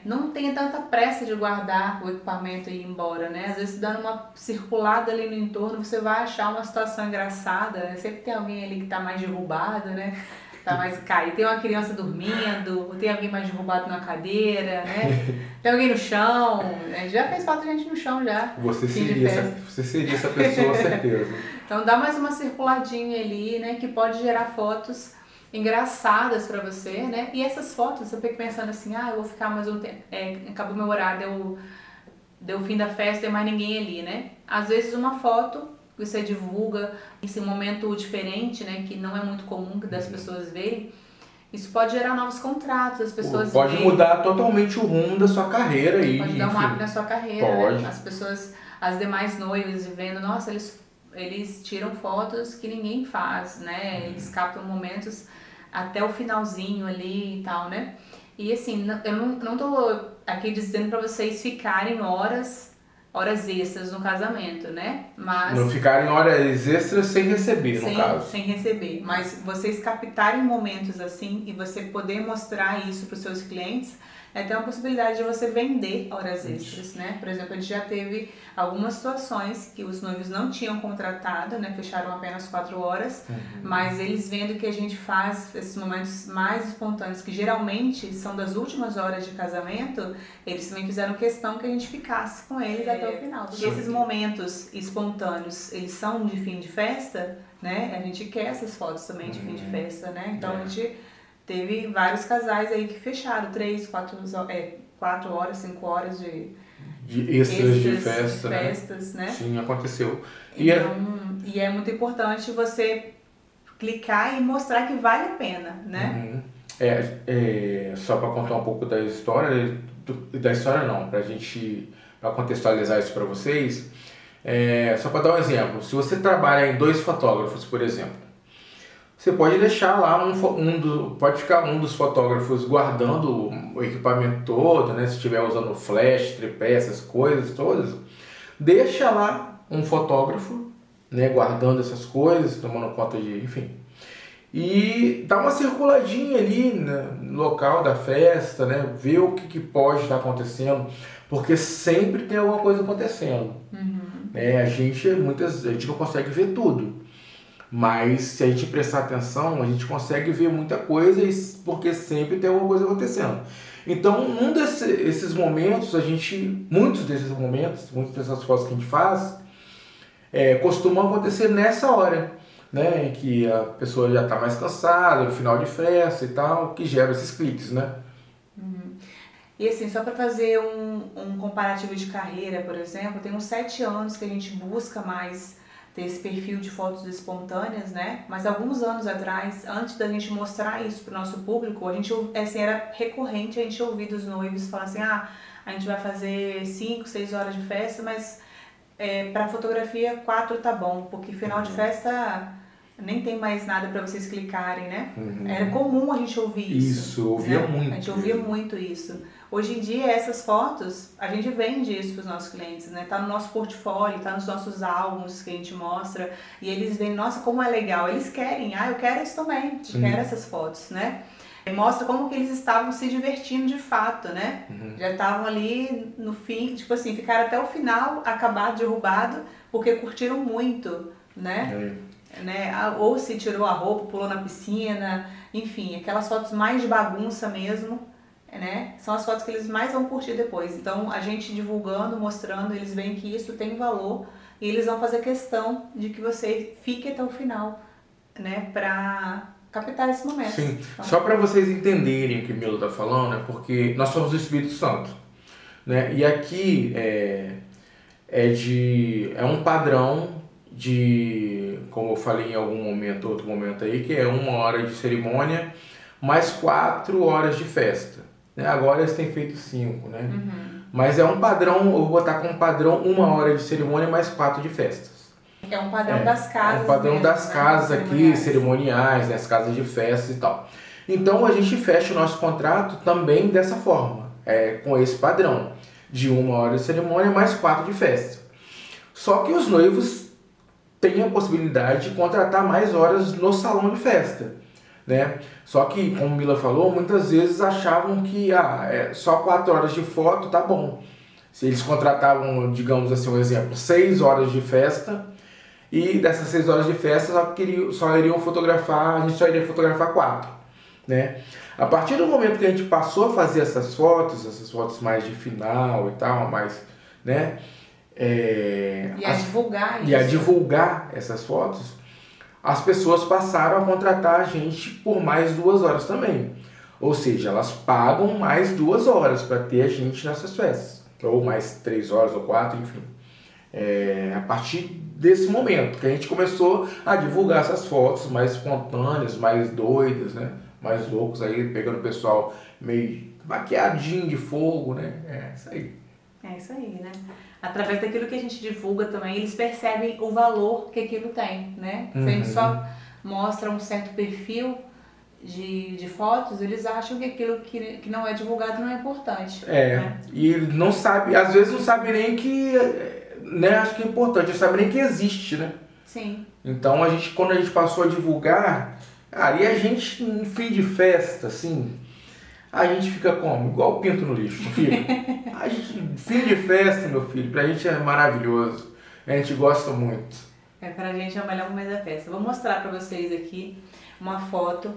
não tenha tanta pressa de guardar o equipamento e ir embora, né? Às vezes dando uma circulada ali no entorno, você vai achar uma situação engraçada, né? Sempre tem alguém ali que tá mais derrubado, né? Tá mais caído. Tem uma criança dormindo, tem alguém mais derrubado na cadeira, né? Tem alguém no chão. A gente já fez foto de gente no chão já. Você seria essa pessoa, certeza. Então dá mais uma circuladinha ali, né? Que pode gerar fotos engraçadas pra você, né? E essas fotos, você fica pensando assim, eu vou ficar mais um tempo, acabou meu horário, deu o fim da festa, tem mais ninguém ali, né? Às vezes uma foto que você divulga, esse momento diferente, né? Que não é muito comum das pessoas verem, isso pode gerar novos contratos, as pessoas pode mudar totalmente o rumo da sua carreira aí. Pode dar um up na sua carreira, pode. Né? As pessoas, as demais noivas vendo, nossa, eles tiram fotos que ninguém faz, né? Eles captam momentos até o finalzinho ali e tal, né? E assim, eu não tô aqui dizendo pra vocês ficarem horas extras no casamento, né? Mas não ficarem horas extras sem receber, no caso. Sem receber, mas vocês captarem momentos assim e você poder mostrar isso pros seus clientes, é até uma possibilidade de você vender horas extras, né? Por exemplo, a gente já teve algumas situações que os noivos não tinham contratado, né? Fecharam apenas 4 horas, mas eles vendo que a gente faz esses momentos mais espontâneos, que geralmente são das últimas horas de casamento, eles também fizeram questão que a gente ficasse com eles até o final. Porque esses momentos espontâneos, eles são de fim de festa, né? A gente quer essas fotos também de fim de festa, né? Então a gente teve vários casais aí que fecharam 3, 4 horas, 5 horas de extras de festa, festas, né? Sim, aconteceu. E é muito importante você clicar e mostrar que vale a pena, né? Só para contar um pouco da história não, para contextualizar isso para vocês, só para dar um exemplo, se você trabalha em 2 fotógrafos, por exemplo, você pode deixar lá pode ficar um dos fotógrafos guardando o equipamento todo, né? Se estiver usando flash, tripé, essas coisas todas, deixa lá um fotógrafo, né? Guardando essas coisas, tomando conta enfim. E dá uma circuladinha ali, né, no local da festa, né? Ver o que pode estar acontecendo, porque sempre tem alguma coisa acontecendo. A gente não consegue ver tudo. Mas se a gente prestar atenção, a gente consegue ver muita coisa, porque sempre tem alguma coisa acontecendo. Então, esses momentos, muitas dessas fotos que a gente faz, costumam acontecer nessa hora, né? Em que a pessoa já está mais cansada, no final de festa e tal, que gera esses cliques, né? E assim, só para fazer um comparativo de carreira, por exemplo, tem uns 7 anos que a gente busca mais ter esse perfil de fotos espontâneas, né? Mas alguns anos atrás, antes da gente mostrar isso para o nosso público, a gente, assim, era recorrente a gente ouvir dos noivos falar assim, a gente vai fazer 5, 6 horas de festa, mas para fotografia 4 tá bom, porque final de festa nem tem mais nada para vocês clicarem, né? Era comum a gente ouvir isso. Isso, ouvia muito. A gente ouvia muito isso. Hoje em dia, essas fotos, a gente vende isso para os nossos clientes, né? Tá no nosso portfólio, tá nos nossos álbuns que a gente mostra, e eles veem, nossa, como é legal. Eles querem, eu quero isso também, eu quero essas fotos, né? E mostra como que eles estavam se divertindo de fato, né? Já estavam ali no fim, tipo assim, ficaram até o final, acabado, derrubado, porque curtiram muito, né? Ou se tirou a roupa, pulou na piscina, enfim, aquelas fotos mais de bagunça mesmo, né? São as fotos que eles mais vão curtir depois. Então, a gente divulgando, mostrando, eles veem que isso tem valor e eles vão fazer questão de que você fique até o final, né? Pra captar esse momento. Sim, então, só para vocês entenderem o que o Milo está falando, né? Porque nós somos do Espírito Santo, né? E aqui é um padrão como eu falei em outro momento aí, que é 1 hora de cerimônia mais 4 horas de festa. Agora eles têm feito 5, né? Mas é um padrão, eu vou botar como padrão 1 hora de cerimônia mais 4 de festas. É um padrão das casas. É um padrão mesmo, das casas aqui, cerimoniais, né? As casas de festas e tal. Então a gente fecha o nosso contrato também dessa forma, com esse padrão, de 1 hora de cerimônia mais 4 de festa. Só que os noivos têm a possibilidade de contratar mais horas no salão de festa, né? Só que, como Mila falou, muitas vezes achavam que só 4 horas de foto tá bom. Se eles contratavam, digamos assim, um exemplo, 6 horas de festa, e dessas 6 horas de festa só iriam fotografar, a gente só iria fotografar 4, né? A partir do momento que a gente passou a fazer essas fotos mais de final e tal, mais, né? A divulgar essas fotos, as pessoas passaram a contratar a gente por mais 2 horas também. Ou seja, elas pagam mais 2 horas para ter a gente nessas festas. Ou mais 3 horas ou 4, enfim. A partir desse momento que a gente começou a divulgar essas fotos mais espontâneas, mais doidas, né? Mais loucos aí, pegando o pessoal meio maquiadinho de fogo, né? É isso aí. É isso aí, né? Através daquilo que a gente divulga também, eles percebem o valor que aquilo tem, né? Se a gente só mostra um certo perfil de fotos, eles acham que aquilo que não é divulgado não é importante. Né? E não sabe, às vezes não sabe nem que, né? Acho que é importante, não sabe nem que existe, né? Sim. Então, quando a gente passou a divulgar, e a gente, em fim de festa, assim, a gente fica como? Igual pinto no lixo, não fica? A gente, fim de festa, meu filho, pra gente é maravilhoso. A gente gosta muito. Pra gente é o melhor momento da festa. Vou mostrar pra vocês aqui uma foto,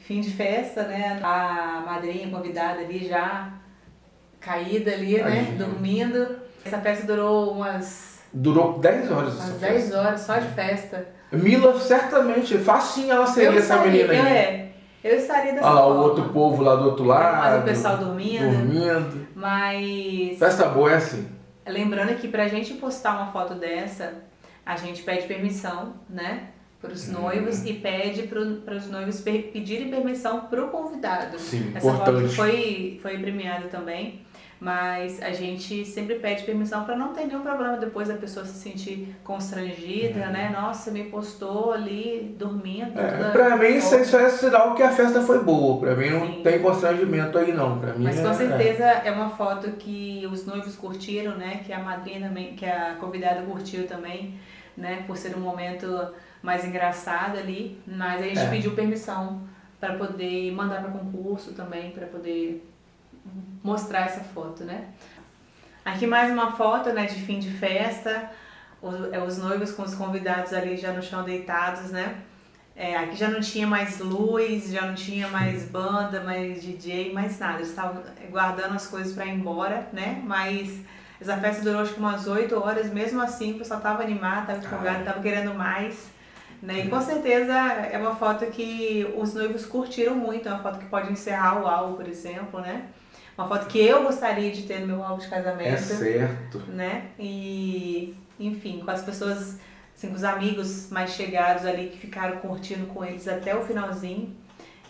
fim de festa, né? A madrinha convidada ali já caída ali, né? Dormindo. Essa festa durou Durou 10 horas essa umas festa. 10 horas só de festa. Mila, certamente, facinho ela seria essa menina aí. Eu estaria dessa Olha lá forma. o outro povo lá do outro lado. Mas o pessoal dormindo. Mas... Festa boa é assim. Lembrando que pra gente postar uma foto dessa, a gente pede permissão, né? Para os noivos e pede para os noivos pedirem permissão para o convidado. Sim, essa importante. foto foi premiada também, mas a gente sempre pede permissão para não ter nenhum problema depois da pessoa se sentir constrangida, né? Nossa, me postou ali dormindo. Pra mim isso é sinal que a festa foi boa. Pra mim não tem constrangimento aí não. Pra mim mas com certeza é uma foto que os noivos curtiram, né? Que a madrinha também, que a convidada curtiu também, né? Por ser um momento mais engraçado ali, mas a gente pediu permissão para poder mandar para concurso também, para poder mostrar essa foto, né? Aqui mais uma foto, né, de fim de festa, os noivos com os convidados ali já no chão deitados, né? Aqui já não tinha mais luz, já não tinha mais banda, mais DJ, mais nada. Eles estavam guardando as coisas para ir embora, né? Mas essa festa durou acho que umas 8 horas, mesmo assim o pessoal estava animado, estava empolgado, estava querendo mais. Né? E com certeza é uma foto que os noivos curtiram muito, é uma foto que pode encerrar o álbum, por exemplo, né? Uma foto que eu gostaria de ter no meu álbum de casamento. É certo. Né? E, enfim, com as pessoas, assim, com os amigos mais chegados ali que ficaram curtindo com eles até o finalzinho.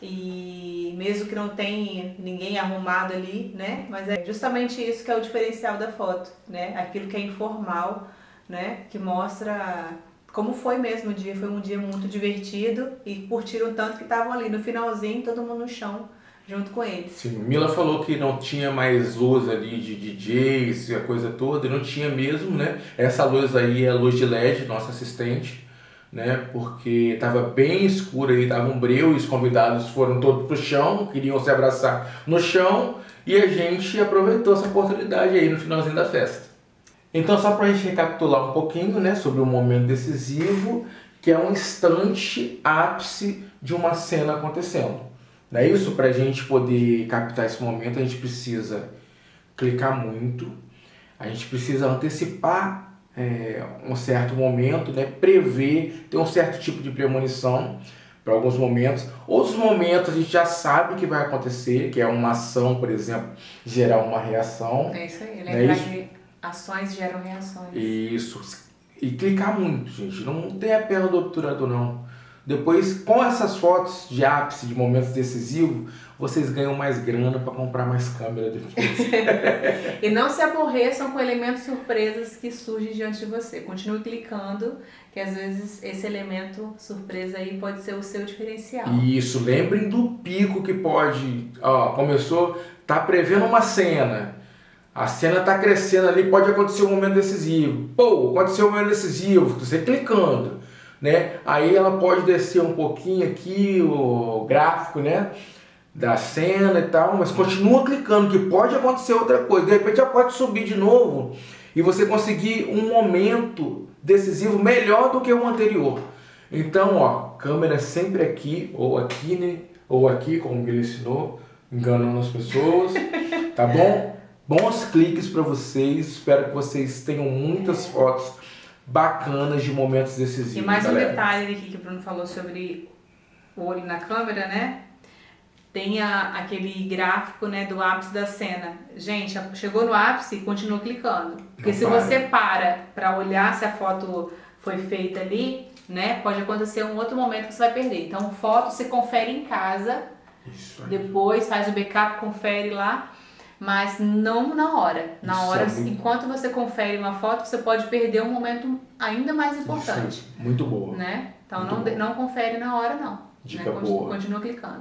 E mesmo que não tenha ninguém arrumado ali, né? Mas é justamente isso que é o diferencial da foto, né? Aquilo que é informal, né? Que mostra como foi mesmo o dia. Foi um dia muito divertido e curtiram tanto que estavam ali no finalzinho, todo mundo no chão, junto com eles. Sim, Mila falou que não tinha mais luz ali de DJs e a coisa toda, e não tinha mesmo, né? Essa luz aí é a luz de LED, nossa assistente, né? Porque estava bem escuro aí, tava um breu e os convidados foram todos pro chão, queriam se abraçar no chão e a gente aproveitou essa oportunidade aí no finalzinho da festa. Então, só para a gente recapitular um pouquinho, né, sobre o momento decisivo, que é um instante ápice de uma cena acontecendo. Não é isso? Para a gente poder captar esse momento, a gente precisa clicar muito, a gente precisa antecipar um certo momento, né, prever, ter um certo tipo de premonição para alguns momentos. Outros momentos a gente já sabe que vai acontecer, que é uma ação, por exemplo, gerar uma reação. É isso aí, lembrar que ações geram reações. Isso. E clicar muito, gente. Não tem a pena do obturador, não. Depois, com essas fotos de ápice, de momentos decisivos, vocês ganham mais grana para comprar mais câmera depois. E não se aborreçam com elementos surpresas que surgem diante de você. Continue clicando, que às vezes esse elemento surpresa aí pode ser o seu diferencial. Isso. Lembrem do pico que pode... começou, tá prevendo uma cena. A cena está crescendo ali, pode acontecer um momento decisivo. Pô, aconteceu um momento decisivo, você clicando, né? Aí ela pode descer um pouquinho aqui, o gráfico, né? Da cena e tal, mas continua clicando, que pode acontecer outra coisa. De repente já pode subir de novo e você conseguir um momento decisivo melhor do que o anterior. Então, câmera sempre aqui, ou aqui, né? Ou aqui, como ele ensinou, enganando as pessoas, tá bom? Bons cliques para vocês, espero que vocês tenham muitas fotos bacanas de momentos decisivos. E mais galera. Um detalhe aqui que o Bruno falou sobre o olho na câmera, né? Tem aquele gráfico, né, do ápice da cena. Gente, chegou no ápice e continua clicando. Porque se você para olhar se a foto foi feita ali, né, pode acontecer um outro momento que você vai perder. Então, foto você confere em casa, Isso aí. Depois faz o backup, confere lá. Mas não na hora. Na hora, enquanto você confere uma foto, você pode perder um momento ainda mais importante. Isso, muito boa. Né? Então não confere na hora, não. Dica né? boa. Continua clicando.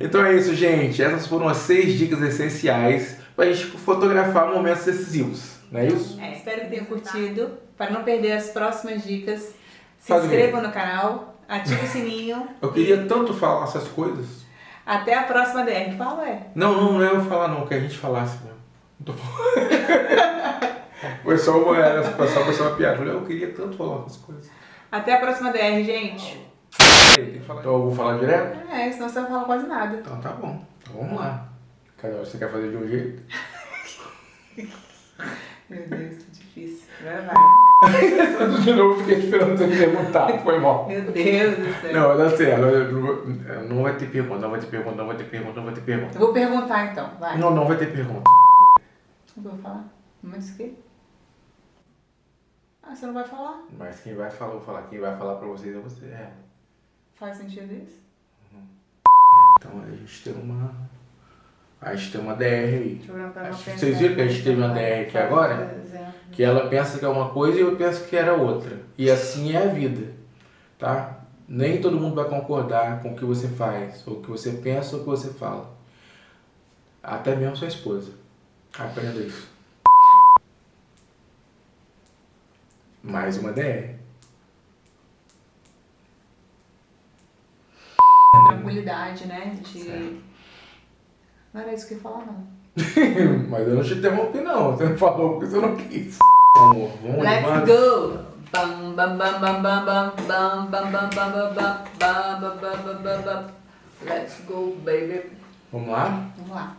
Então é isso, gente. Essas foram as 6 dicas essenciais para a gente fotografar momentos decisivos. Não é isso? Espero que tenham curtido. Para não perder as próximas dicas, se inscrevam no canal. Ativa o sininho. Eu queria tanto falar essas coisas. Até a próxima DR. Fala, Não é eu falar não, que a gente falasse mesmo. Não tô falando. Foi só uma piada. Eu falei, eu queria tanto falar essas coisas. Até a próxima DR, gente. Tem que falar. Então eu vou falar direto? Senão você não fala quase nada. Então tá bom. Então vamos lá. Cada hora você quer fazer de um jeito? Meu Deus, que difícil. Vai. De novo, fiquei esperando você perguntar. Foi mal. Meu Deus do céu. Não, vai dar certo. Não vai ter pergunta, não vai ter pergunta. Eu vou perguntar então, vai. Não vai ter pergunta. O que eu vou falar? Mas o quê? Você não vai falar? Mas quem vai falar, eu vou falar. Quem vai falar pra vocês é você. Faz sentido isso? Então a gente tem uma. A gente tem uma DR aí. Deixa eu olhar pra Vocês viram que a gente teve uma DR aqui agora? Que ela pensa que é uma coisa e eu penso que era outra. E assim é a vida, tá? Nem todo mundo vai concordar com o que você faz, ou o que você pensa, ou o que você fala. Até mesmo sua esposa. Aprenda isso. Mais uma DR. Tranquilidade, né? Não era isso que eu ia falar, não. Mas eu não te interrompi, não. Você não falou porque você não quis. Amor, vamos lá. Let's go! Bam, bam, bam, bam, bam, bam, bam, bam, bam, bam, bam, bam, bam, bam, bam, bam, bam, bam. Let's go, baby. Vamos lá? Vamos lá.